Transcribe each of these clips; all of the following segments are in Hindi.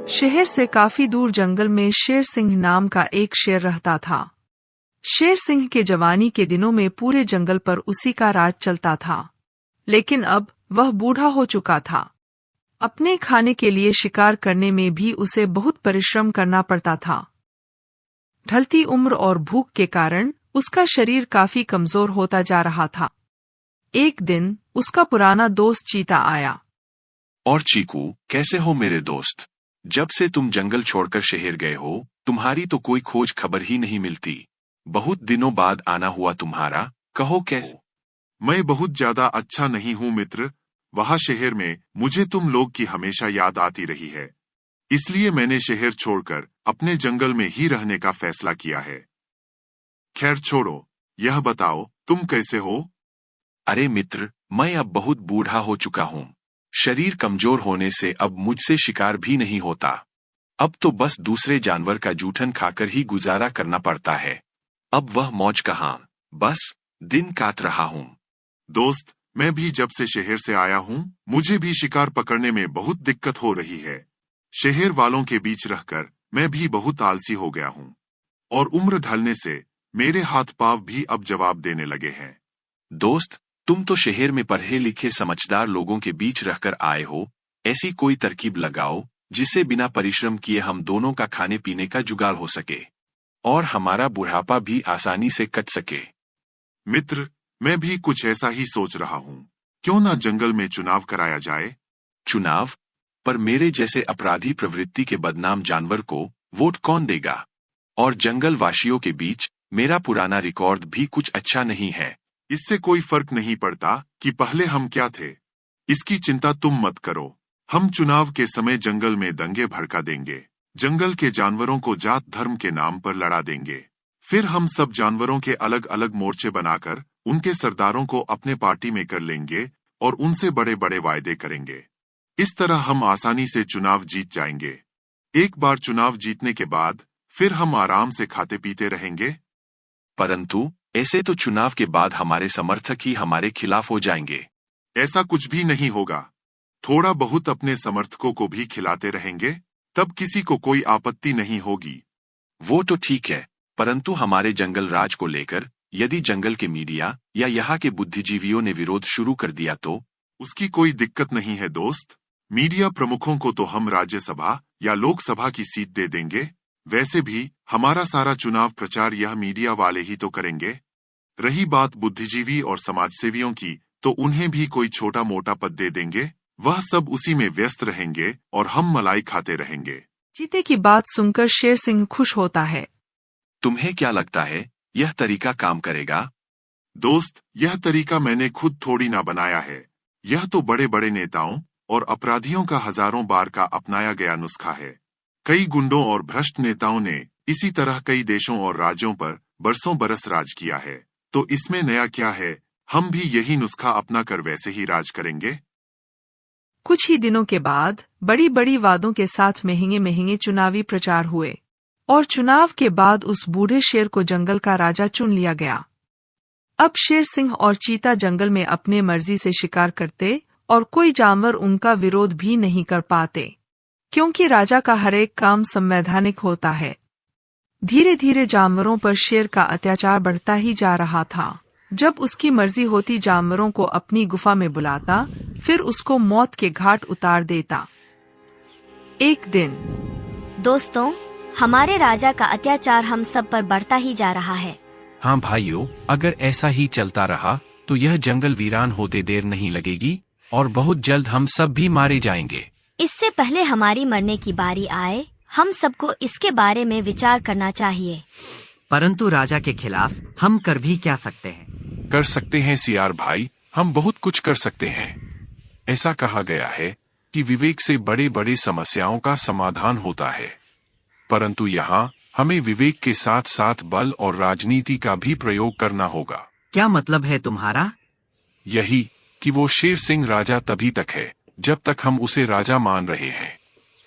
शहर से काफी दूर जंगल में शेर सिंह नाम का एक शेर रहता था। शेर सिंह के जवानी के दिनों में पूरे जंगल पर उसी का राज चलता था, लेकिन अब वह बूढ़ा हो चुका था। अपने खाने के लिए शिकार करने में भी उसे बहुत परिश्रम करना पड़ता था। ढलती उम्र और भूख के कारण उसका शरीर काफी कमजोर होता जा रहा था। एक दिन उसका पुराना दोस्त चीता आया। और चीकू, कैसे हो मेरे दोस्त? जब से तुम जंगल छोड़कर शहर गए हो, तुम्हारी तो कोई खोज खबर ही नहीं मिलती। बहुत दिनों बाद आना हुआ तुम्हारा, कहो कैसे? मैं बहुत ज्यादा अच्छा नहीं हूँ मित्र। वहाँ शहर में मुझे तुम लोग की हमेशा याद आती रही है, इसलिए मैंने शहर छोड़कर अपने जंगल में ही रहने का फैसला किया है। खैर छोड़ो, यह बताओ तुम कैसे हो? अरे मित्र, मैं अब बहुत बूढ़ा हो चुका हूँ। शरीर कमजोर होने से अब मुझसे शिकार भी नहीं होता। अब तो बस दूसरे जानवर का जूठन खाकर ही गुजारा करना पड़ता है। अब वह मौज कहाँ, बस दिन काट रहा हूँ। दोस्त, मैं भी जब से शहर से आया हूँ, मुझे भी शिकार पकड़ने में बहुत दिक्कत हो रही है। शहर वालों के बीच रहकर मैं भी बहुत आलसी हो गया हूँ, और उम्र ढलने से मेरे हाथ पांव भी अब जवाब देने लगे हैं। दोस्त, तुम तो शहर में पढ़े लिखे समझदार लोगों के बीच रहकर आए हो। ऐसी कोई तरकीब लगाओ जिससे बिना परिश्रम किए हम दोनों का खाने पीने का जुगाड़ हो सके और हमारा बुढ़ापा भी आसानी से कट सके। मित्र, मैं भी कुछ ऐसा ही सोच रहा हूँ। क्यों ना जंगल में चुनाव कराया जाए? चुनाव? पर मेरे जैसे अपराधी प्रवृत्ति के बदनाम जानवर को वोट कौन देगा? और जंगल वासियों के बीच मेरा पुराना रिकॉर्ड भी कुछ अच्छा नहीं है। इससे कोई फर्क नहीं पड़ता कि पहले हम क्या थे। इसकी चिंता तुम मत करो। हम चुनाव के समय जंगल में दंगे भड़का देंगे। जंगल के जानवरों को जात धर्म के नाम पर लड़ा देंगे। फिर हम सब जानवरों के अलग अलग मोर्चे बनाकर उनके सरदारों को अपने पार्टी में कर लेंगे और उनसे बड़े बड़े वायदे करेंगे। इस तरह हम आसानी से चुनाव जीत जाएंगे। एक बार चुनाव जीतने के बाद फिर हम आराम से खाते पीते रहेंगे। परंतु ऐसे तो चुनाव के बाद हमारे समर्थक ही हमारे खिलाफ हो जाएंगे। ऐसा कुछ भी नहीं होगा। थोड़ा बहुत अपने समर्थकों को भी खिलाते रहेंगे, तब किसी को कोई आपत्ति नहीं होगी। वो तो ठीक है, परंतु हमारे जंगल राज को लेकर यदि जंगल के मीडिया या यहाँ के बुद्धिजीवियों ने विरोध शुरू कर दिया तो? उसकी कोई दिक्कत नहीं है दोस्त। मीडिया प्रमुखों को तो हम राज्यसभा या लोकसभा की सीट दे देंगे। वैसे भी हमारा सारा चुनाव प्रचार यह मीडिया वाले ही तो करेंगे। रही बात बुद्धिजीवी और समाजसेवियों की, तो उन्हें भी कोई छोटा मोटा पद दे देंगे। वह सब उसी में व्यस्त रहेंगे और हम मलाई खाते रहेंगे। चीते की बात सुनकर शेर सिंह खुश होता है। तुम्हें क्या लगता है, यह तरीका काम करेगा? दोस्त, यह तरीका मैंने खुद थोड़ी ना बनाया है। यह तो बड़े बड़े नेताओं और अपराधियों का हजारों बार का अपनाया गया नुस्खा है। कई गुंडों और भ्रष्ट नेताओं ने इसी तरह कई देशों और राज्यों पर बरसों बरस राज किया है। तो इसमें नया क्या है? हम भी यही नुस्खा अपना कर वैसे ही राज करेंगे। कुछ ही दिनों के बाद बड़ी बड़ी वादों के साथ महंगे महंगे चुनावी प्रचार हुए और चुनाव के बाद उस बूढ़े शेर को जंगल का राजा चुन लिया गया। अब शेर सिंह और चीता जंगल में अपने मर्जी से शिकार करते और कोई जानवर उनका विरोध भी नहीं कर पाते, क्योंकि राजा का हर एक काम संवैधानिक होता है। धीरे धीरे जानवरों पर शेर का अत्याचार बढ़ता ही जा रहा था। जब उसकी मर्जी होती जानवरों को अपनी गुफा में बुलाता, फिर उसको मौत के घाट उतार देता। एक दिन, दोस्तों, हमारे राजा का अत्याचार हम सब पर बढ़ता ही जा रहा है। हाँ भाइयों, अगर ऐसा ही चलता रहा तो यह जंगल वीरान होते देर नहीं लगेगी और बहुत जल्द हम सब भी मारे जाएंगे। इससे पहले हमारी मरने की बारी आए, हम सबको इसके बारे में विचार करना चाहिए। परंतु राजा के खिलाफ हम कर भी क्या सकते हैं? कर सकते हैं सियार भाई, हम बहुत कुछ कर सकते हैं। ऐसा कहा गया है कि विवेक से बड़े बड़े समस्याओं का समाधान होता है, परंतु यहाँ हमें विवेक के साथ साथ बल और राजनीति का भी प्रयोग करना होगा। क्या मतलब है तुम्हारा? यही कि वो शेर सिंह राजा तभी तक है जब तक हम उसे राजा मान रहे हैं।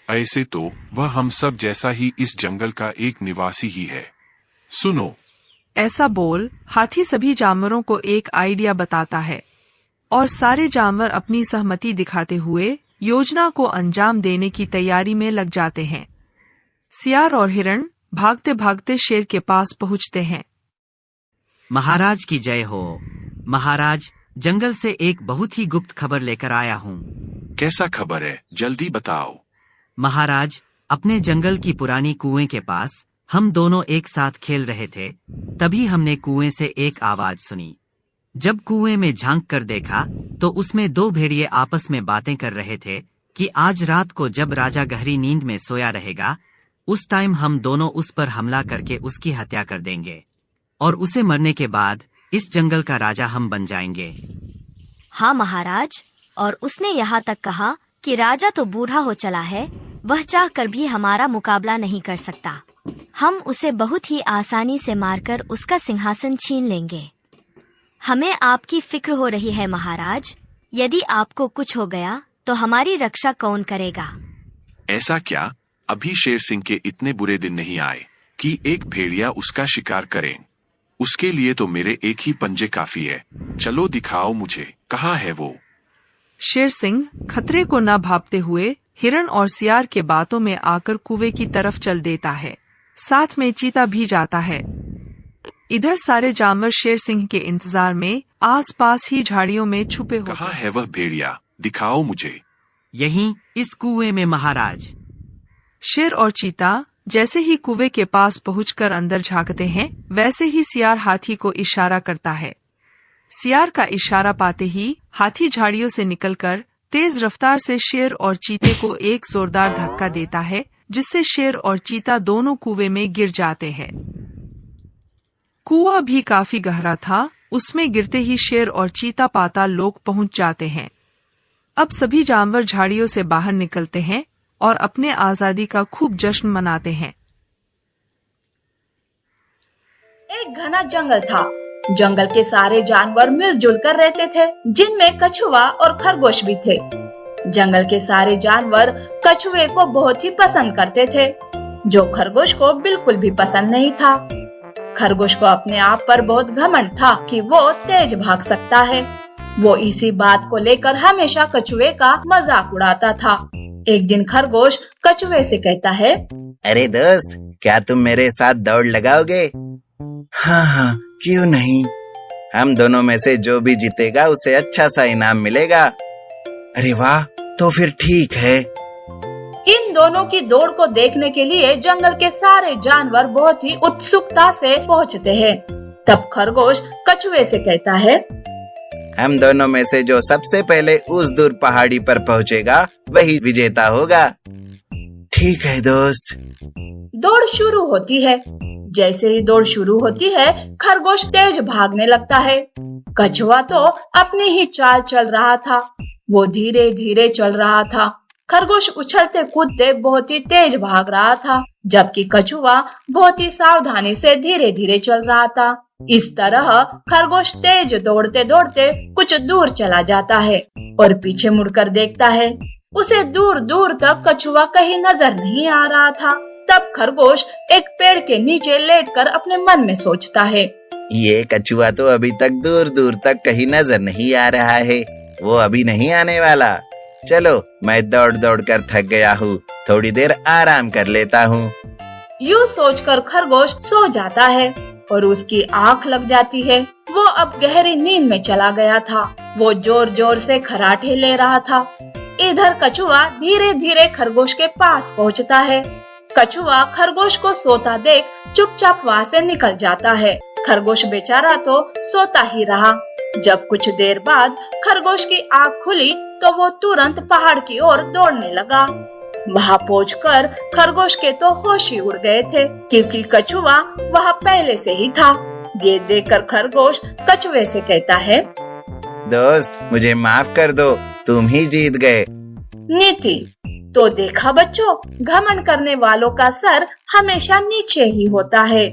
ऐसे तो वह हम सब जैसा ही इस जंगल का एक निवासी ही है। सुनो, ऐसा बोल हाथी सभी जानवरों को एक आइडिया बताता है और सारे जानवर अपनी सहमति दिखाते हुए योजना को अंजाम देने की तैयारी में लग जाते हैं। सियार और हिरण भागते भागते शेर के पास पहुंचते हैं। महाराज की जय हो। महाराज, जंगल से एक बहुत ही गुप्त खबर लेकर आया हूँ। कैसा खबर है, जल्दी बताओ। महाराज, अपने जंगल की पुरानी कुएं के पास हम दोनों एक साथ खेल रहे थे, तभी हमने कुएं से एक आवाज सुनी। जब कुएं में झांक कर देखा तो उसमें दो भेड़िए आपस में बातें कर रहे थे कि आज रात को जब राजा गहरी नींद में सोया रहेगा, उस टाइम हम दोनों उस पर हमला करके उसकी हत्या कर देंगे और उसे मरने के बाद इस जंगल का राजा हम बन जाएंगे। हाँ महाराज, और उसने यहाँ तक कहा कि राजा तो बूढ़ा हो चला है, वह चाह कर भी हमारा मुकाबला नहीं कर सकता। हम उसे बहुत ही आसानी से मारकर उसका सिंहासन छीन लेंगे। हमें आपकी फिक्र हो रही है महाराज, यदि आपको कुछ हो गया तो हमारी रक्षा कौन करेगा? ऐसा क्या? अभी शेर सिंह के इतने बुरे दिन नहीं आए कि एक भेड़िया उसका शिकार करें। उसके लिए तो मेरे एक ही पंजे काफी है। चलो दिखाओ मुझे, कहाँ है वो? शेर सिंह खतरे को न भांपते हुए हिरण और सियार के बातों में आकर कुएं की तरफ चल देता है। साथ में चीता भी जाता है। इधर सारे जानवर शेर सिंह के इंतजार में आसपास ही झाड़ियों में छुपे होते। कहाँ है वह भेड़िया? दिखाओ मुझे। यहीं इस कुएं में महाराज। शेर और चीता जैसे ही कुएं के पास पहुंचकर अंदर झांकते हैं, वैसे ही सियार हाथी को इशारा करता है। सियार का इशारा पाते ही हाथी झाड़ियों से निकलकर तेज रफ्तार से शेर और चीते को एक जोरदार धक्का देता है, जिससे शेर और चीता दोनों कुएं में गिर जाते हैं। कुआं भी काफी गहरा था, उसमें गिरते ही शेर और चीता पाताल लोक पहुंच जाते हैं। अब सभी जानवर झाड़ियों से बाहर निकलते हैं और अपने आजादी का खूब जश्न मनाते हैं। एक घना जंगल था। जंगल के सारे जानवर मिलजुल कर रहते थे, जिनमें कछुआ और खरगोश भी थे। जंगल के सारे जानवर कछुए को बहुत ही पसंद करते थे, जो खरगोश को बिल्कुल भी पसंद नहीं था। खरगोश को अपने आप पर बहुत घमंड था कि वो तेज भाग सकता है। वो इसी बात को लेकर हमेशा कछुए का मजाक उड़ाता था। एक दिन खरगोश कछुए से कहता है, अरे दोस्त, क्या तुम मेरे साथ दौड़ लगाओगे? हाँ हाँ, क्यों नहीं। हम दोनों में से जो भी जीतेगा उसे अच्छा सा इनाम मिलेगा। अरे वाह, तो फिर ठीक है। इन दोनों की दौड़ को देखने के लिए जंगल के सारे जानवर बहुत ही उत्सुकता से पहुंचते हैं। तब खरगोश कछुए से कहता है, हम दोनों में से जो सबसे पहले उस दूर पहाड़ी पर पहुंचेगा वही विजेता होगा। ठीक है दोस्त। दौड़ शुरू होती है। जैसे ही दौड़ शुरू होती है, खरगोश तेज भागने लगता है। कछुआ तो अपनी ही चाल चल रहा था। वो धीरे धीरे चल रहा था। खरगोश उछलते कूदते बहुत ही तेज भाग रहा था, जबकि कछुआ बहुत ही सावधानी से धीरे धीरे चल रहा था। इस तरह खरगोश तेज दौड़ते दौड़ते कुछ दूर चला जाता है और पीछे मुड़कर देखता है। उसे दूर दूर तक कछुआ कहीं नजर नहीं आ रहा था। तब खरगोश एक पेड़ के नीचे लेटकर अपने मन में सोचता है, ये कछुआ तो अभी तक दूर दूर तक कहीं नजर नहीं आ रहा है, वो अभी नहीं आने वाला। चलो, मैं दौड़ दौड़ कर थक गया हूँ, थोड़ी देर आराम कर लेता हूँ। यूँ सोचकर खरगोश सो जाता है और उसकी आंख लग जाती है। वो अब गहरी नींद में चला गया था। वो जोर जोर से खराटे ले रहा था। इधर कछुआ धीरे धीरे खरगोश के पास पहुँचता है। कछुआ खरगोश को सोता देख चुपचाप वहाँ से निकल जाता है। खरगोश बेचारा तो सोता ही रहा। जब कुछ देर बाद खरगोश की आँख खुली तो वो तुरंत पहाड़ की ओर दौड़ने लगा। वहाँ पहुंचकर खरगोश के तो होश ही उड़ गए थे, क्योंकि कछुआ वहाँ पहले से ही था। ये देखकर खरगोश कछुए से कहता है, दोस्त, मुझे माफ कर दो, तुम ही जीत गए। नीति। तो देखा बच्चों, घमंड करने वालों का सर हमेशा नीचे ही होता है।